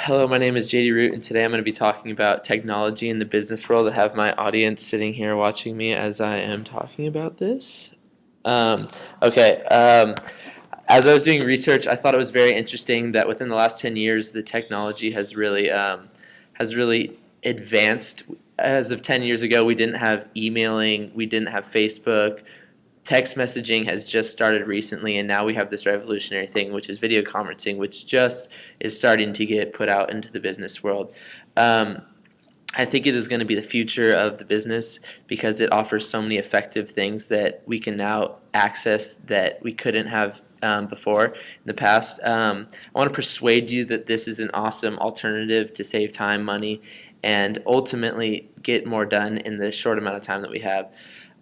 Hello, my name is JD Root, and today I'm going to be talking about technology in the business world. I have my audience sitting here watching me as I am talking about this. Um, okay, as I was doing research, I thought it was very interesting that within the last 10 years, the technology has really advanced. As of 10 years ago, we didn't have emailing, we didn't have Facebook. Text messaging has just started recently, and now we have this revolutionary thing, which is video conferencing, which just is starting to get put out into the business world. Um, I think it is going to be the future of the business because it offers so many effective things that we can now access that we couldn't have before in the past. I want to persuade you that this is an awesome alternative to save time, money, and ultimately get more done in the short amount of time that we have.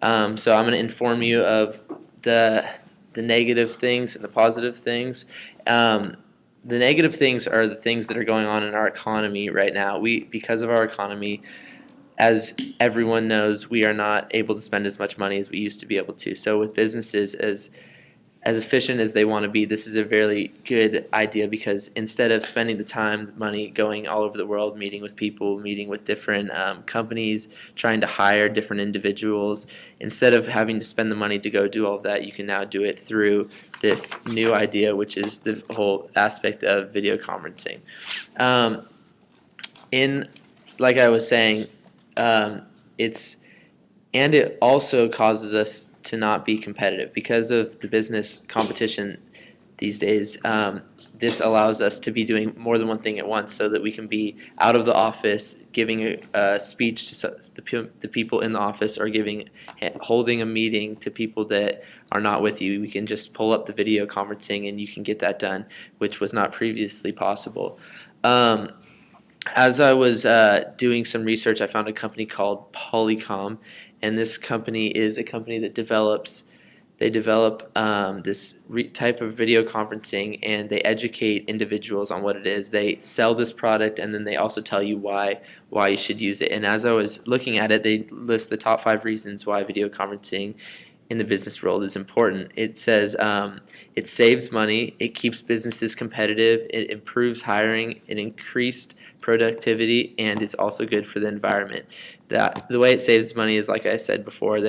So I'm going to inform you of the negative things and the positive things. The negative things are the things that are going on in our economy right now. Because of our economy, as everyone knows, we are not able to spend as much money as we used to be able to. So with businesses as efficient as they want to be, this is a very good idea because instead of spending the time, money going all over the world, meeting with people, meeting with different companies, trying to hire different individuals, instead of having to spend the money to go do all of that, you can now do it through this new idea, which is the whole aspect of video conferencing. Um, in Like I was saying, it's and it also causes us to not be competitive because of the business competition these days. This allows us to be doing more than one thing at once so that we can be out of the office giving a speech to the people in the office or holding a meeting to people that are not with you. We can just pull up the video conferencing and you can get that done, which was not previously possible. Um, as I was doing some research, I found a company called Polycom, and this company is a company that develop this type of video conferencing, and they educate individuals on what it is. They sell this product, and then they also tell you why you should use it. And as I was looking at it, they list the top 5 reasons why video conferencing in the business world is important. It says it saves money, it keeps businesses competitive, it improves hiring, it increased productivity, and it's also good for the environment. The way it saves money is, like I said before,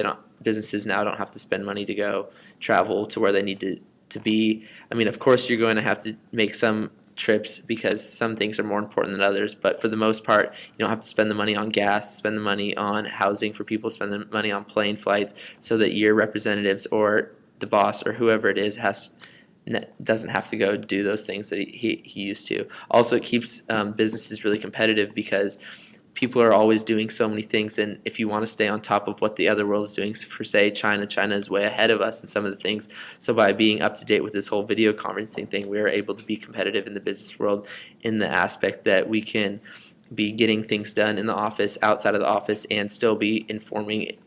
businesses now don't have to spend money to go travel to where they need to be. I mean, of course, you're going to have to make some trips because some things are more important than others, but for the most part, you don't have to spend the money on gas, spend the money on housing for people, spend the money on plane flights, so that your representatives or the boss or whoever it is doesn't have to go do those things that he used to. Also, it keeps businesses really competitive because people are always doing so many things, and if you want to stay on top of what the other world is doing, for say China is way ahead of us in some of the things. So by being up to date with this whole video conferencing thing, we are able to be competitive in the business world in the aspect that we can be getting things done in the office, outside of the office, and still be informing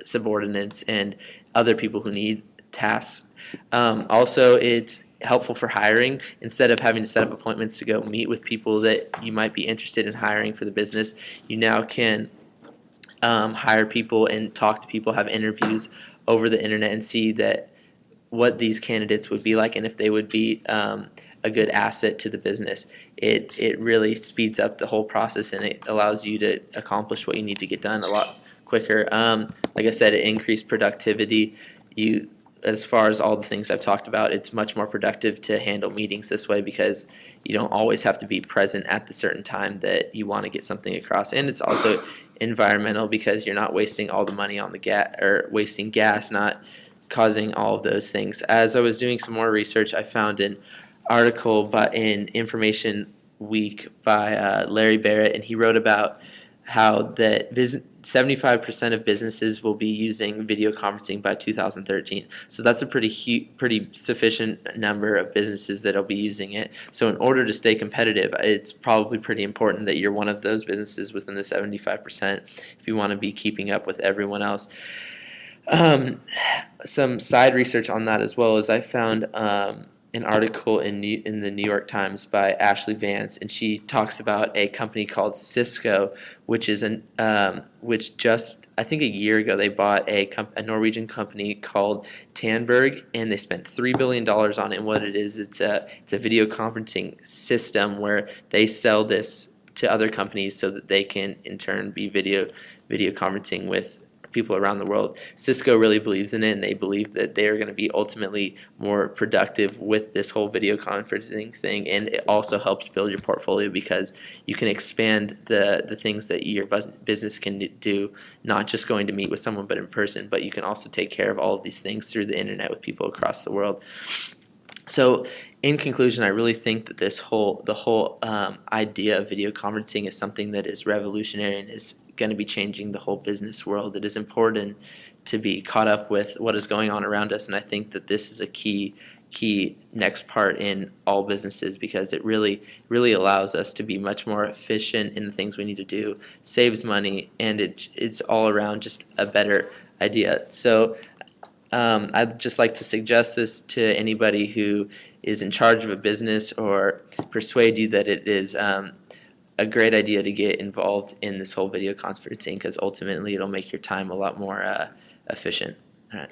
subordinates and other people who need tasks. Also, it's helpful for hiring. Instead of having to set up appointments to go meet with people that you might be interested in hiring for the business, you now can hire people and talk to people, have interviews over the internet, and see that what these candidates would be like and if they would be a good asset to the business. It really speeds up the whole process, and it allows you to accomplish what you need to get done a lot quicker. Like I said, it increased productivity. As far as all the things I've talked about, it's much more productive to handle meetings this way because you don't always have to be present at the certain time that you want to get something across. And it's also environmental because you're not wasting all the money on the gas, or wasting gas, not causing all of those things. As I was doing some more research, I found an article in Information Week by Larry Barrett, and he wrote about how that 75% of businesses will be using video conferencing by 2013. So that's a pretty sufficient number of businesses that will be using it. So in order to stay competitive, it's probably pretty important that you're one of those businesses within the 75% if you want to be keeping up with everyone else. Some side research on that as well is I found an article in the New York Times by Ashley Vance, and she talks about a company called Cisco, which is which just I think a year ago they bought a Norwegian company called Tandberg, and they spent $3 billion on it. And what it is, it's a video conferencing system where they sell this to other companies so that they can in turn be video conferencing with people around the world. Cisco really believes in it, and they believe that they are going to be ultimately more productive with this whole video conferencing thing. And it also helps build your portfolio because you can expand the things that your business can do, not just going to meet with someone but in person, but you can also take care of all of these things through the internet with people across the world. So in conclusion, I really think that the whole idea of video conferencing is something that is revolutionary and is going to be changing the whole business world. It is important to be caught up with what is going on around us, and I think that this is a key next part in all businesses because it really allows us to be much more efficient in the things we need to do, saves money, and it's all around just a better idea. So I'd just like to suggest this to anybody who is in charge of a business or persuade you that it is a great idea to get involved in this whole video conferencing because ultimately it'll make your time a lot more efficient. All right.